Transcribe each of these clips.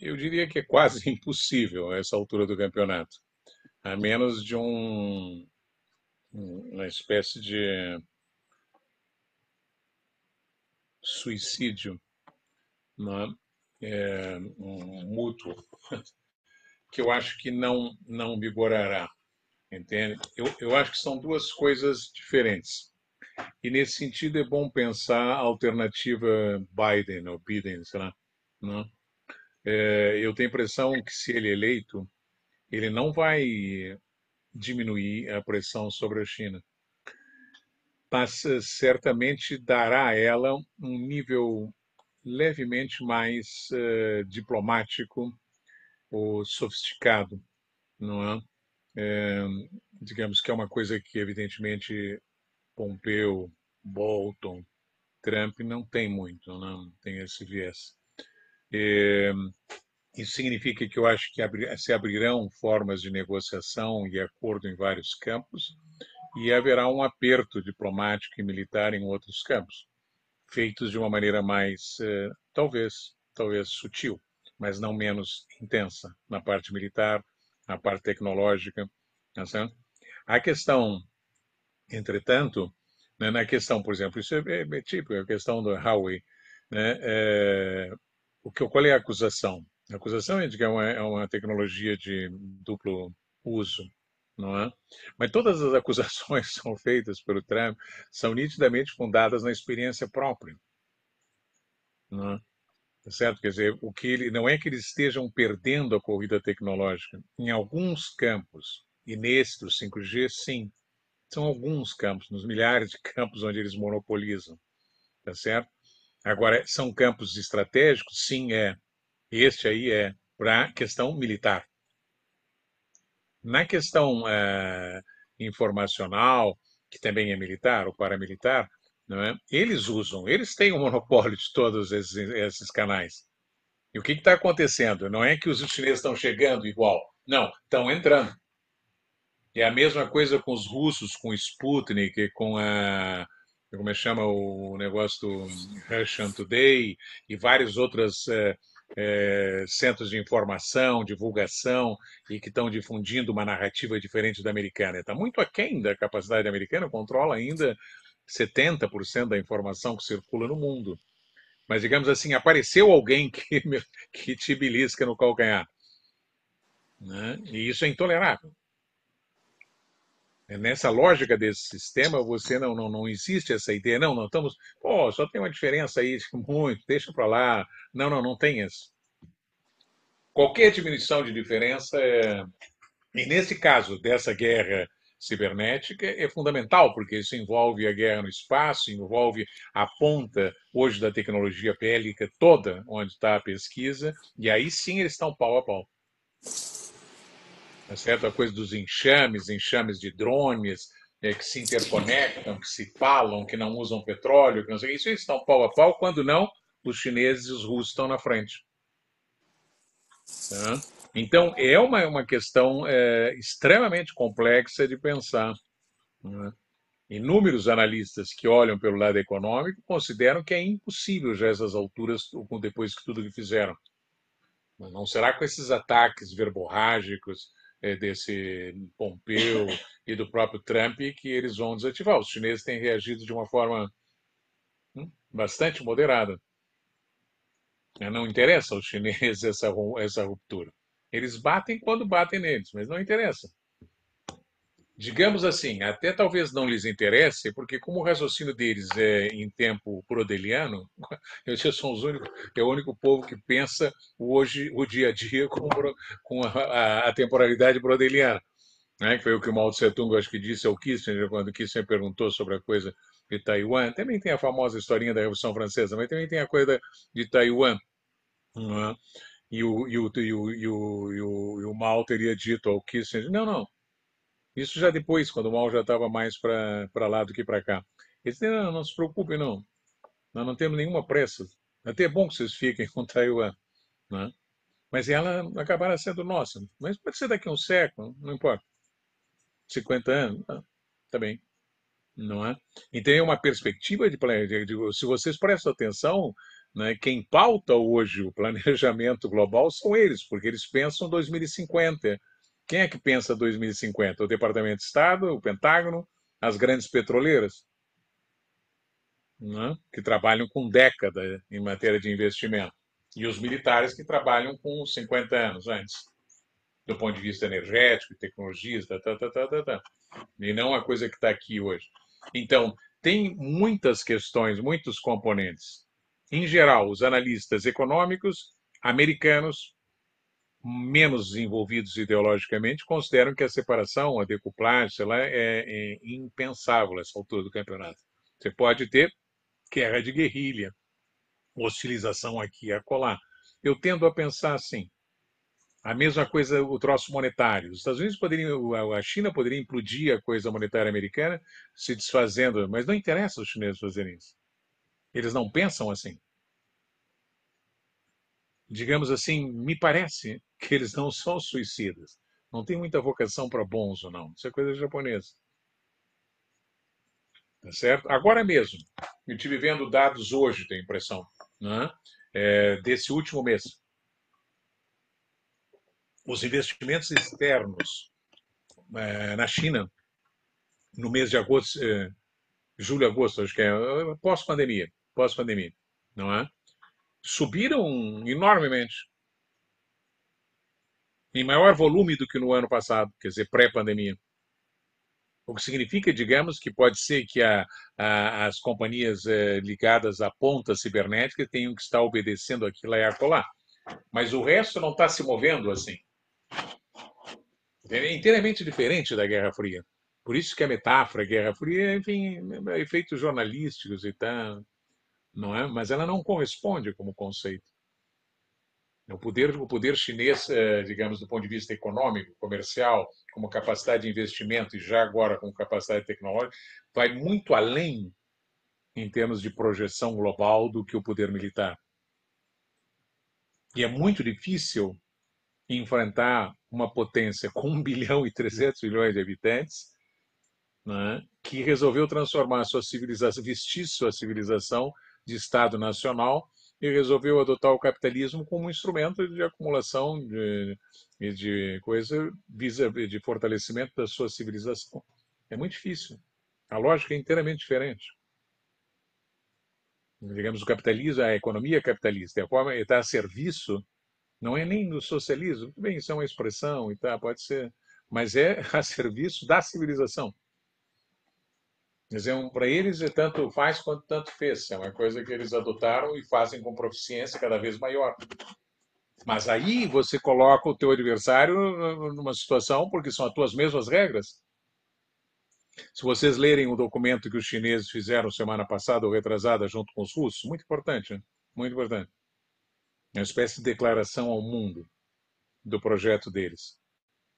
Eu diria que é quase impossível a essa altura do campeonato, a menos de uma espécie de suicídio, né? Um mútuo, que eu acho que não vigorará, entende? Eu acho que são duas coisas diferentes. E nesse sentido é bom pensar a alternativa Biden, ou Biden, sei lá, né? Eu tenho a impressão que se ele é eleito, ele não vai diminuir a pressão sobre a China, mas certamente dará a ela um nível levemente mais diplomático ou sofisticado, não é? É, digamos que é uma coisa que, evidentemente, Pompeu, Bolton, Trump não tem muito, não tem esse viés. É, isso significa que eu acho que se abrirão formas de negociação e acordo em vários campos e haverá um aperto diplomático e militar em outros campos, feitos de uma maneira mais, talvez sutil, mas não menos intensa na parte militar, na parte tecnológica. Tá certo? A questão, entretanto, né, na questão, por exemplo, isso é típico, a questão do Huawei, né, qual é a acusação? A acusação é de que é uma tecnologia de duplo uso, não é? Mas todas as acusações que são feitas pelo Trump são nitidamente fundadas na experiência própria, não é? Tá certo? Quer dizer, o que ele não é que eles estejam perdendo a corrida tecnológica. Em alguns campos, e nesse do 5G, sim, são alguns campos, nos milhares de campos onde eles monopolizam, tá certo? Agora, são campos estratégicos? Sim, é. Este aí é para a questão militar. Na questão informacional, que também é militar ou paramilitar, não é? Eles têm o monopólio de todos esses canais. E o que está acontecendo? Não é que os chineses estão chegando igual, não, estão entrando. É a mesma coisa com os russos, com o Sputnik, com a. Como é que chama o negócio do Russian Today e vários outros centros de informação, divulgação e que estão difundindo uma narrativa diferente da americana. Está muito aquém da capacidade americana, controla ainda 70% da informação que circula no mundo. Mas, digamos assim, apareceu alguém que te belisca no calcanhar, né? E isso é intolerável. Nessa lógica desse sistema, você não existe essa ideia. Não, não estamos. Pô, só tem uma diferença aí, muito, deixa para lá. Não tem isso. Qualquer diminuição de diferença e nesse caso dessa guerra cibernética é fundamental, porque isso envolve a guerra no espaço, envolve a ponta hoje da tecnologia bélica toda, onde está a pesquisa, e aí sim eles estão pau a pau. Tá certo? A coisa dos enxames de drones, que se interconectam, que se falam, que não usam petróleo, que não sei, isso eles estão pau a pau, quando não, os chineses e os russos estão na frente. Tá? Então, é uma questão extremamente complexa de pensar. Né? Inúmeros analistas que olham pelo lado econômico consideram que é impossível já essas alturas, depois de tudo que fizeram. Não será com esses ataques verborrágicos desse Pompeu e do próprio Trump que eles vão desativar. Os chineses têm reagido de uma forma bastante moderada. Não interessa aos chineses essa ruptura. Eles batem quando batem neles, mas não interessa. Digamos assim, até talvez não lhes interesse, porque como o raciocínio deles é em tempo brodeliano, eles são é o único povo que pensa hoje, o dia a dia, com a temporalidade brodeliana. Né? Que foi o que o Mao Tse Tung, acho que disse ao Kissinger, quando Kissinger perguntou sobre a coisa de Taiwan. Também tem a famosa historinha da Revolução Francesa, mas também tem a coisa de Taiwan. Né? E o Mao teria dito ao Kissinger, não, isso já depois, quando o Mao já estava mais para lá do que para cá. Ele disse, não se preocupe, não. Nós não temos nenhuma pressa. Até é bom que vocês fiquem com Taiwan. Né? Mas ela acabará sendo nossa. Mas pode ser daqui a um século, não importa. 50 anos, tá bem. Não é? Então é uma perspectiva se vocês prestam atenção, né? Quem pauta hoje o planejamento global são eles, porque eles pensam 2050. Quem é que pensa 2050? O Departamento de Estado, o Pentágono, as grandes petroleiras, né? Que trabalham com década em matéria de investimento. E os militares que trabalham com 50 anos antes, do ponto de vista energético, tecnologias, tá, tá, tá, tá, tá, tá. E não a coisa que está aqui hoje. Então, tem muitas questões, muitos componentes. Em geral, os analistas econômicos americanos, menos envolvidos ideologicamente, consideram que a separação, a decuplagem, sei lá, é impensável essa altura do campeonato. Você pode ter guerra de guerrilha, hostilização aqui e acolá. Eu tendo a pensar assim, a mesma coisa o troço monetário. Os Estados Unidos poderiam, a China poderia implodir a coisa monetária americana, se desfazendo, mas não interessa os chineses fazerem isso. Eles não pensam assim. Digamos assim, me parece que eles não são suicidas. Não tem muita vocação para bonzo, não. Isso é coisa japonesa. Tá certo? Agora mesmo, eu estive vendo dados hoje, tenho a impressão, né? Desse último mês. Os investimentos externos na China, no mês de agosto, julho, agosto, acho que é pós-pandemia, não é? Subiram enormemente, em maior volume do que no ano passado, quer dizer, pré-pandemia. O que significa, digamos, que pode ser que as companhias ligadas à ponta cibernética tenham que estar obedecendo aquilo e acolá. Mas o resto não está se movendo assim. É inteiramente diferente da Guerra Fria. Por isso que a metáfora Guerra Fria, enfim, efeitos jornalísticos e tal, não é? Mas ela não corresponde como conceito. O poder chinês, digamos, do ponto de vista econômico, comercial, como capacidade de investimento e já agora com capacidade tecnológica, vai muito além em termos de projeção global do que o poder militar. E é muito difícil enfrentar uma potência com 1,3 bilhão de habitantes, né, que resolveu transformar a sua civilização, vestir sua civilização de Estado nacional e resolveu adotar o capitalismo como um instrumento de acumulação de coisa de fortalecimento da sua civilização. É muito difícil. A lógica é inteiramente diferente. Digamos, o capitalismo, a economia capitalista, a forma está a serviço, não é nem do socialismo, bem, isso é uma expressão e tá, pode ser, mas é a serviço da civilização. Para eles, é tanto faz quanto tanto fez. É uma coisa que eles adotaram e fazem com proficiência cada vez maior. Mas aí você coloca o teu adversário numa situação porque são as tuas mesmas regras. Se vocês lerem o documento que os chineses fizeram semana passada ou retrasada junto com os russos, muito importante, né? Muito importante. É uma espécie de declaração ao mundo do projeto deles.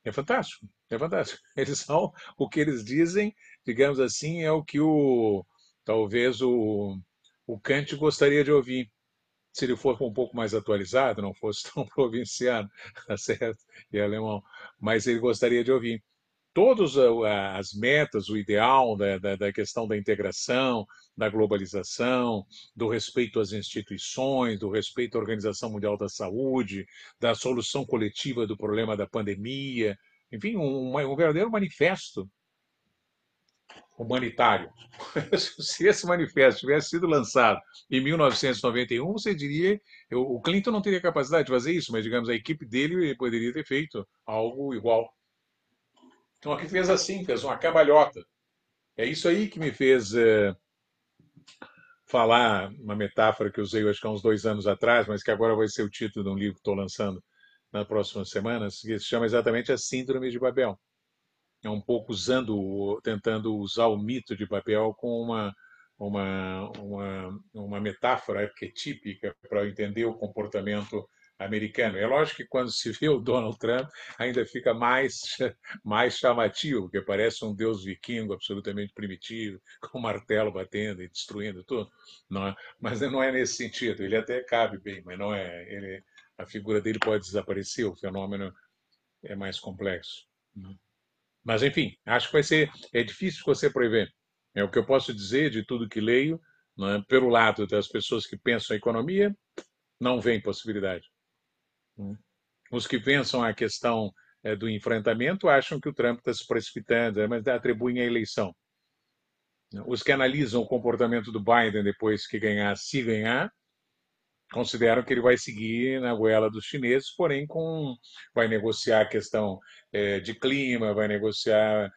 É fantástico, é fantástico. Eles são o que eles dizem, digamos assim, é o que talvez o Kant gostaria de ouvir. Se ele for um pouco mais atualizado, não fosse tão provinciano, tá certo? E alemão, mas ele gostaria de ouvir. Todas as metas, o ideal da questão da integração, da globalização, do respeito às instituições, do respeito à Organização Mundial da Saúde, da solução coletiva do problema da pandemia, enfim, um verdadeiro manifesto humanitário. Se esse manifesto tivesse sido lançado em 1991, você diria, o Clinton não teria capacidade de fazer isso, mas digamos a equipe dele poderia ter feito algo igual. Então aqui fez assim, fez uma cambalhota. É isso aí que me fez falar uma metáfora que eu usei acho que há uns 2 anos atrás, mas que agora vai ser o título de um livro que estou lançando nas próximas semanas, que se chama exatamente a Síndrome de Babel. É um pouco tentando usar o mito de Babel com uma metáfora arquetípica para entender o comportamento americano. É lógico que quando se vê o Donald Trump ainda fica mais chamativo, porque parece um deus vikingo absolutamente primitivo, com um martelo batendo e destruindo tudo. Não é? Mas não é nesse sentido. Ele até cabe bem, mas não é. A figura dele pode desaparecer, o fenômeno é mais complexo. Mas, enfim, acho que vai ser. É difícil você prever. É o que eu posso dizer de tudo que leio. Não é? Pelo lado das pessoas que pensam a economia, não vem possibilidade. Os que pensam a questão do enfrentamento acham que o Trump está se precipitando, mas atribuem a eleição. Os que analisam o comportamento do Biden depois que ganhar, se ganhar, consideram que ele vai seguir na goela dos chineses, porém vai negociar a questão de clima, vai negociar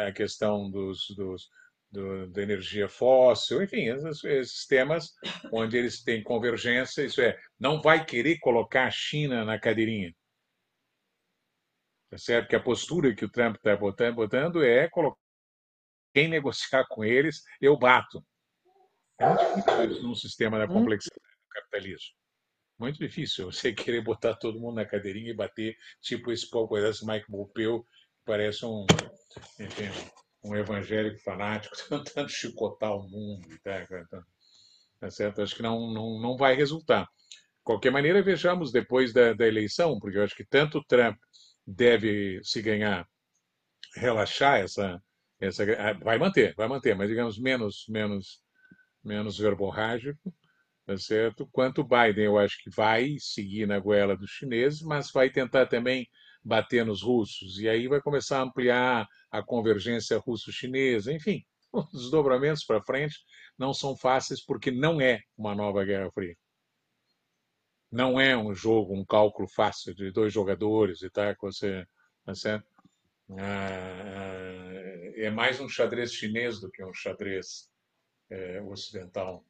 a questão da energia fóssil, enfim, esses temas onde eles têm convergência, isso é, não vai querer colocar a China na cadeirinha. Tá certo? Que a postura que o Trump está botando é colocar quem negociar com eles, eu bato. É muito difícil isso num sistema da Hum, complexidade do capitalismo. Muito difícil você querer botar todo mundo na cadeirinha e bater, tipo esse pouco desse Mike Pompeo, que parece enfim, um evangélico fanático, tentando chicotar o mundo. Tá certo? Acho que não vai resultar. De qualquer maneira, vejamos depois da eleição, porque eu acho que tanto o Trump deve, se ganhar, relaxar vai manter, mas digamos menos verborrágico, tá certo? Quanto o Biden, eu acho que vai seguir na goela dos chineses, mas vai tentar também bater nos russos, e aí vai começar a ampliar a convergência russo-chinesa, enfim, os desdobramentos para frente não são fáceis porque não é uma nova Guerra Fria. Não é um jogo, um cálculo fácil de dois jogadores e tal, que você, tá certo? É mais um xadrez chinês do que um xadrez ocidental.